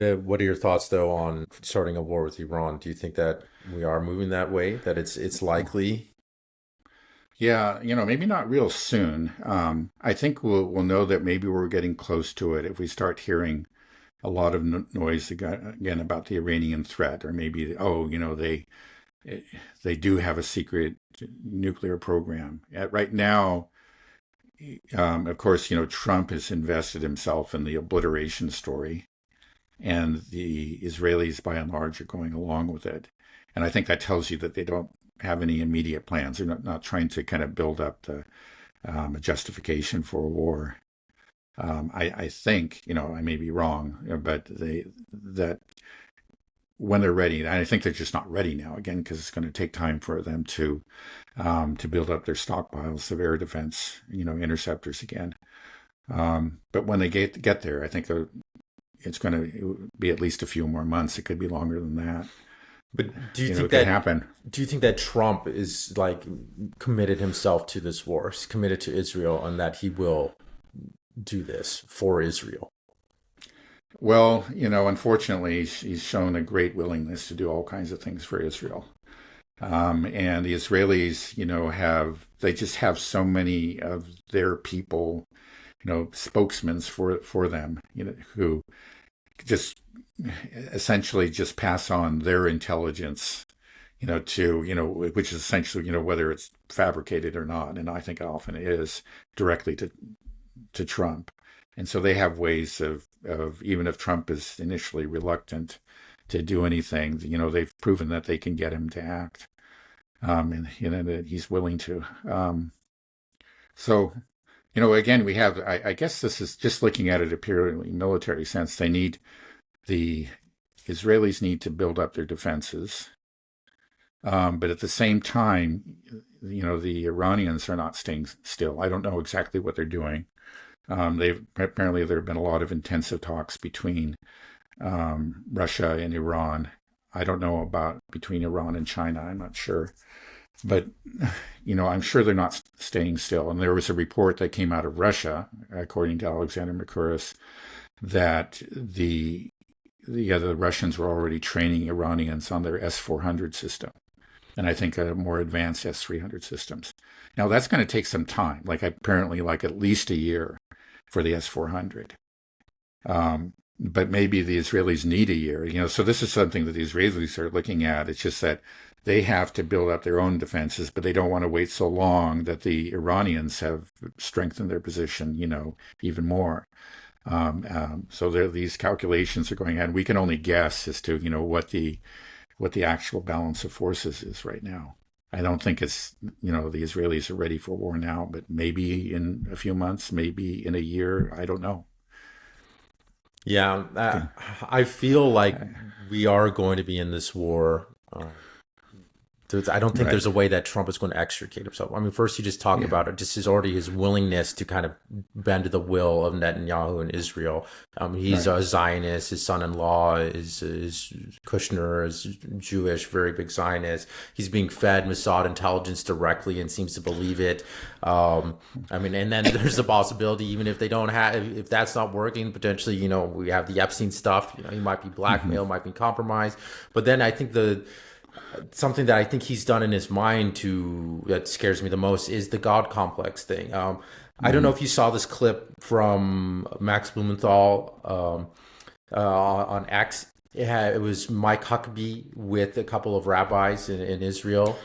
What are your thoughts though on starting a war with Iran? Do you think that we are moving that way? That it's likely? Yeah, maybe not real soon. I think we'll know that maybe we're getting close to it if we start hearing a lot of noise again about the Iranian threat, or maybe they do have a secret nuclear program. Right now, of course, Trump has invested himself in the obliteration story, and the Israelis, by and large, are going along with it. And I think that tells you that they don't have any immediate plans. They're not trying to kind of build up a justification for a war. I think, I may be wrong, but that when they're ready, and I think they're just not ready now, again, because it's going to take time for them to build up their stockpiles of air defense, interceptors again. But when they get there, I think it's going to be at least a few more months. It could be longer than that. But It could happen. do you think that Trump is like committed himself to this war, he's committed to Israel, and that he will do this for Israel? Well, unfortunately, he's shown a great willingness to do all kinds of things for Israel. And the Israelis, they just have so many of their people, spokesmen for them, who just essentially just pass on their intelligence, which is essentially, whether it's fabricated or not. And I think it often is directly to Trump. And so they have ways of even if Trump is initially reluctant to do anything, they've proven that they can get him to act, and that he's willing to. So, again, we have. I guess this is just looking at it a purely military sense. The Israelis need to build up their defenses, but at the same time, the Iranians are not staying still. I don't know exactly what they're doing. Apparently there have been a lot of intensive talks between Russia and Iran. I don't know about between Iran and China. I'm not sure, but I'm sure they're not staying still. And there was a report that came out of Russia, according to Alexander Mercouris, that the Russians were already training Iranians on their S-400 system, and I think more advanced S-300 systems. Now that's going to take some time, apparently at least a year for the S-400. But maybe the Israelis need a year, so this is something that the Israelis are looking at. It's just that they have to build up their own defenses, but they don't want to wait so long that the Iranians have strengthened their position, even more. So these calculations are going on. We can only guess as to, what the actual balance of forces is right now. I don't think it's, the Israelis are ready for war now, but maybe in a few months, maybe in a year. I don't know. Yeah, I feel like we are going to be in this war. I don't think Right. there's a way that Trump is going to extricate himself. I mean, first you just talk Yeah. about it, just his willingness to kind of bend to the will of Netanyahu and Israel. He's Right. a Zionist. His son-in-law is Kushner, is Jewish, very big Zionist. He's being fed Mossad intelligence directly and seems to believe it. I mean, and then there's the possibility, even if they don't have, if that's not working, potentially, we have the Epstein stuff. He might be blackmailed, might be compromised. But then I think something that I think he's done in his mind that scares me the most is the God complex thing. I don't know if you saw this clip from Max Blumenthal on X. It was Mike Huckabee with a couple of rabbis in Israel.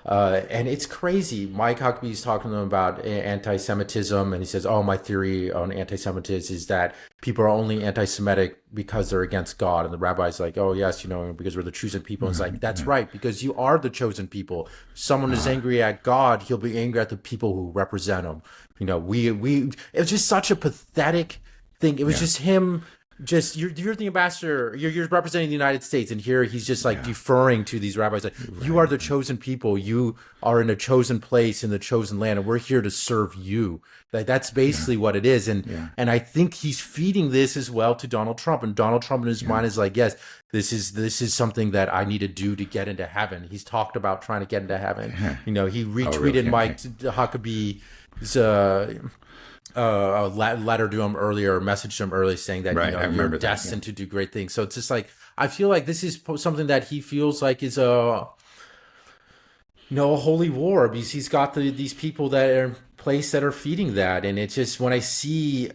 And it's crazy. Mike Huckabee's talking to them about anti-Semitism, and he says, "Oh, my theory on anti-Semitism is that people are only anti-Semitic because they're against God." And the rabbi's like, "Oh, yes, because we're the chosen people." And it's like, that's right, because you are the chosen people. Someone is angry at God, he'll be angry at the people who represent him. It was just such a pathetic thing. It was Yeah. just him. Just you're the ambassador. You're representing the United States, and here he's just like Yeah. deferring to these rabbis, like, you are Right. the chosen people. You are in a chosen place in the chosen land, and we're here to serve you. Like, that's Yeah. basically what it is. And Yeah. and I think he's feeding this as well to Donald Trump. And Donald Trump in his Yeah. mind is like, yes, this is something that I need to do to get into heaven. He's talked about trying to get into heaven. Yeah. He Oh, really? retweeted Okay. Mike Huckabee It's a letter to him earlier, a message to him earlier saying that, Right, I you're remember that. Yeah, destined to do great things. So it's just like, I feel like this is something that he feels like is a holy war, because he's got these people that are in place that are feeding that. And it's just, when I see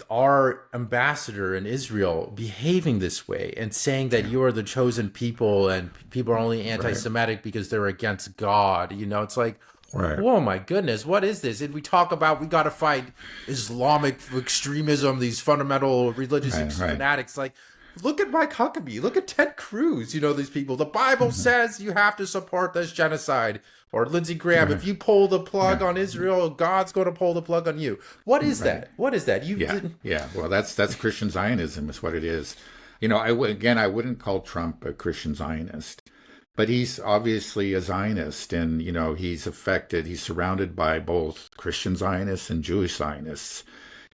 our ambassador in Israel behaving this way and saying that yeah, you are the chosen people and people are only right, anti-Semitic because they're against God, it's like, right, oh my goodness, what is this? And we talk about we got to fight Islamic extremism, these fundamental religious right. fanatics. Like, look at Mike Huckabee, look at Ted Cruz. These people. The Bible Hmm. says you have to support this genocide. Or Lindsey Graham, Right, if you pull the plug yeah, on Israel, God's going to pull the plug on you. What is right. that? What is that? You Yeah, didn't. yeah. Well, that's Christian Zionism is what it is. Again, I wouldn't call Trump a Christian Zionist, but he's obviously a Zionist, and he's surrounded by both Christian Zionists and Jewish Zionists.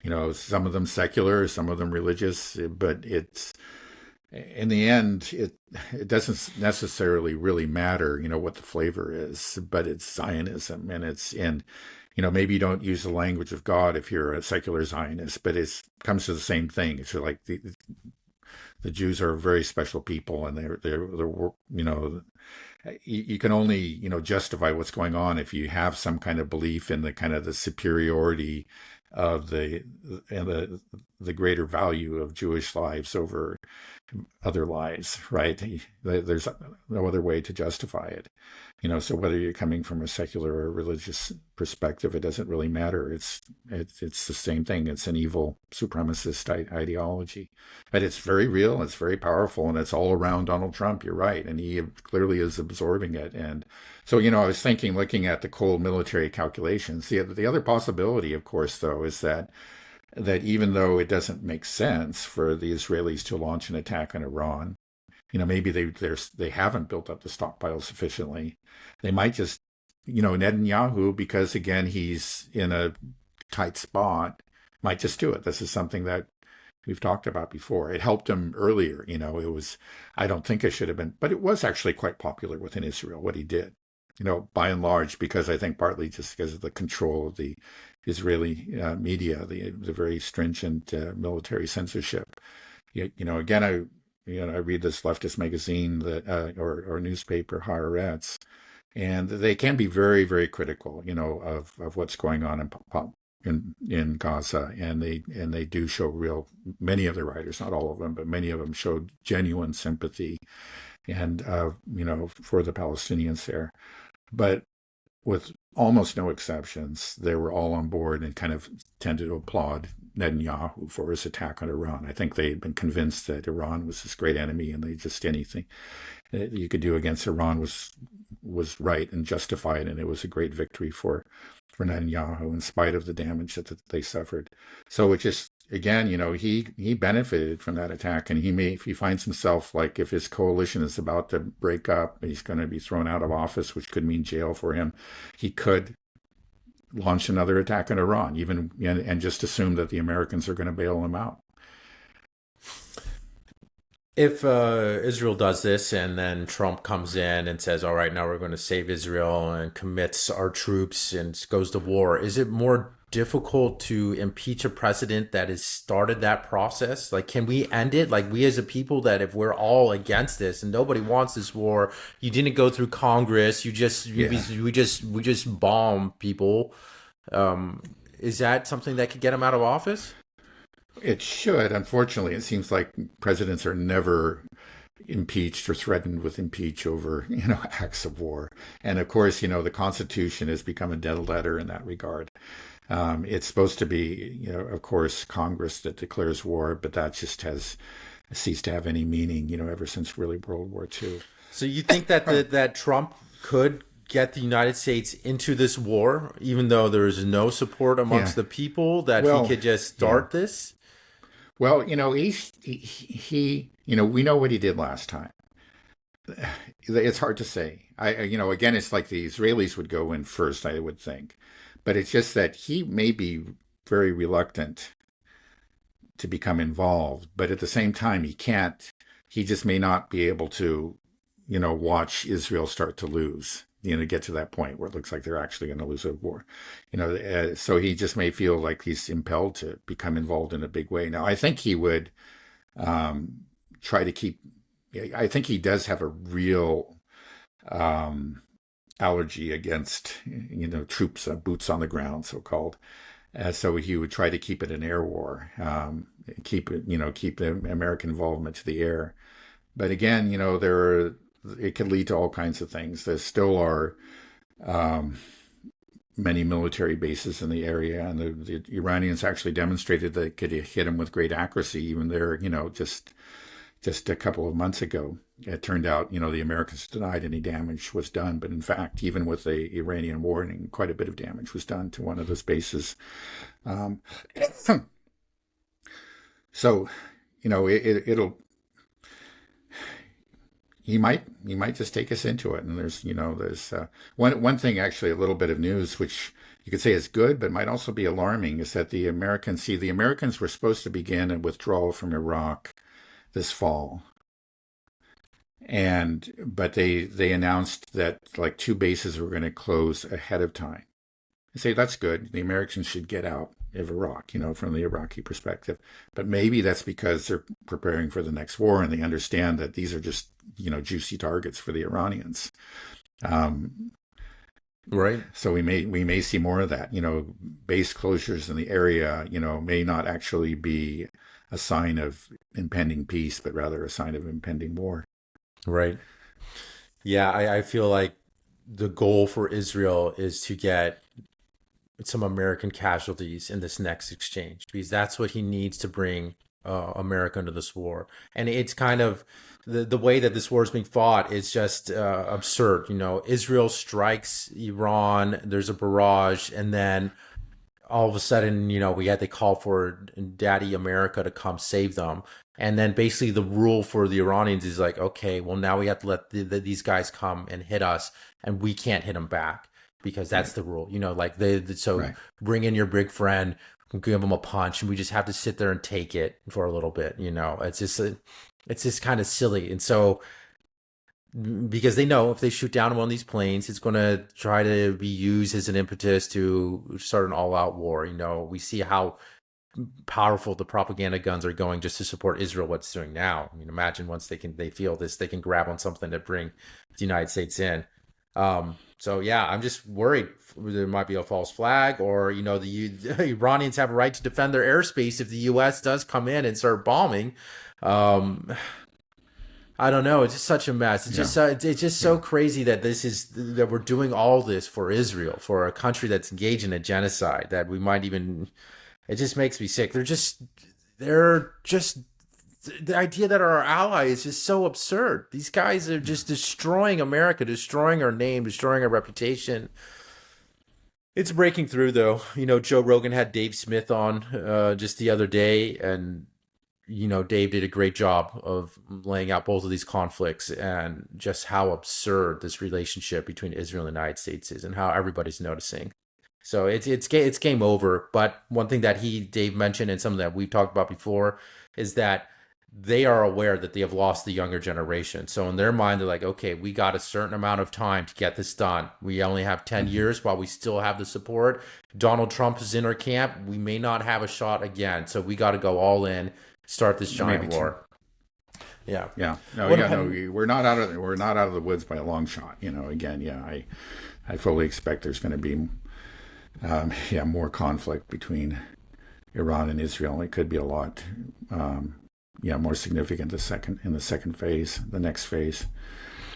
Some of them secular, some of them religious, but it's in the end, it doesn't necessarily really matter, what the flavor is, but it's Zionism, and maybe you don't use the language of God if you're a secular Zionist, but it comes to the same thing. It's like the Jews are a very special people, and you can only justify what's going on if you have some kind of belief in the kind of the superiority of the greater value of Jewish lives over other lies, right? There's no other way to justify it. So whether you're coming from a secular or religious perspective, it doesn't really matter. It's the same thing. It's an evil supremacist ideology, but it's very real. It's very powerful, and it's all around Donald Trump. You're right, and he clearly is absorbing it. And so, I was thinking, looking at the cold military calculations, the other possibility, of course, though, is that even though it doesn't make sense for the Israelis to launch an attack on Iran, maybe they haven't built up the stockpile sufficiently. They might just, Netanyahu, because again he's in a tight spot, might just do it. This is something that we've talked about before. It helped him earlier. It was, I don't think it should have been, but it was actually quite popular within Israel what he did. By and large, because I think partly just because of the control of the Israeli media, the very stringent military censorship. Again, I read this leftist magazine that or newspaper, Haaretz, and they can be very, very critical, of what's going on in Gaza, and they do show real. Many of the writers, not all of them, but many of them showed genuine sympathy and for the Palestinians there. But with almost no exceptions, they were all on board and kind of tended to applaud Netanyahu for his attack on Iran. I think they had been convinced that Iran was this great enemy, and they just anything that you could do against Iran was right and justified, and it was a great victory for Netanyahu in spite of the damage that they suffered. So it just again, he benefited from that attack, and if he finds himself like if his coalition is about to break up, he's going to be thrown out of office, which could mean jail for him. He could launch another attack on Iran, even and just assume that the Americans are going to bail him out. If Israel does this and then Trump comes in and says, all right, now we're going to save Israel and commits our troops and goes to war, is it more difficult to impeach a president that has started that process? Like, can we end it? Like, we as a people, that if we're all against this and nobody wants this war, you didn't go through Congress, Yeah. we just bomb people. Is that something that could get him out of office? It should. Unfortunately, it seems like presidents are never impeached or threatened with impeach over, acts of war. And of course, the Constitution has become a dead letter in that regard. It's supposed to be, of course, Congress that declares war, but that just has ceased to have any meaning, ever since really World War II. So you think that that Trump could get the United States into this war, even though there is no support Yeah. amongst the people, that he Well, could just yeah. start this? Well, we know what he did last time. It's hard to say. Again, it's like the Israelis would go in first, I would think. But it's just that he may be very reluctant to become involved, but at the same time, he can't. He just may not be able to, watch Israel start to lose. to get to that point where it looks like they're actually going to lose a war. So he just may feel like he's impelled to become involved in a big way. Now, I think he would try to keep. I think he does have a real allergy against troops, boots on the ground, so called. So he would try to keep it an air war, keep the American involvement to the air. But again, it could lead to all kinds of things. There still are many military bases in the area, and the Iranians actually demonstrated that they could hit them with great accuracy, even there, just a couple of months ago. It turned out, the Americans denied any damage was done, but in fact, even with the Iranian warning, quite a bit of damage was done to one of those bases. So, it'll. He might just take us into it, and there's one thing, actually, a little bit of news which you could say is good, but might also be alarming, is that the Americans were supposed to begin a withdrawal from Iraq this fall. But they announced that like 2 bases were going to close ahead of time. I say that's good. The Americans should get out of Iraq, from the Iraqi perspective. But maybe that's because they're preparing for the next war and they understand that these are just, juicy targets for the Iranians. Right. So we may see more of that. Base closures in the area, may not actually be a sign of impending peace, but rather a sign of impending war. Right. Yeah, I feel like the goal for Israel is to get some American casualties in this next exchange, because that's what he needs to bring America into this war. And it's kind of the way that this war is being fought is just absurd. Israel strikes Iran, there's a barrage, and then all of a sudden, they call for Daddy America to come save them. And then basically the rule for the Iranians is like, okay, well, now we have to let these guys come and hit us, and we can't hit them back because that's the rule. Right. Bring in your big friend, give them a punch, and we just have to sit there and take it for a little bit. It's just kind of silly. And so, because they know if they shoot down one of these planes, it's going to try to be used as an impetus to start an all-out war. We see how powerful the propaganda guns are going just to support Israel, what it's doing now. Imagine once they feel this, they can grab on something to bring the United States in. So yeah, I'm just worried there might be a false flag, or the Iranians have a right to defend their airspace if the U.S. does come in and start bombing. I don't know. It's just such a mess. It's just so crazy that that we're doing all this for Israel, for a country that's engaged in a genocide, that we might even. It just makes me sick. They're just the idea that our ally is just so absurd. These guys are just destroying America, destroying our name, destroying our reputation. It's breaking through, though. Joe Rogan had Dave Smith on just the other day, and Dave did a great job of laying out both of these conflicts and just how absurd this relationship between Israel and the United States is, and how everybody's noticing. So it's game over. But one thing that Dave mentioned, and something that we've talked about before, is that they are aware that they have lost the younger generation. So in their mind, they're like, okay, we got a certain amount of time to get this done. We only have 10 years while we still have the support. Donald Trump is in our camp. We may not have a shot again. So we got to go all in, start this giant war. Yeah. Yeah. We're not out of the woods by a long shot. Again, I fully expect there's going to be more conflict between Iran and Israel. It could be a lot more significant in the second phase, the next phase.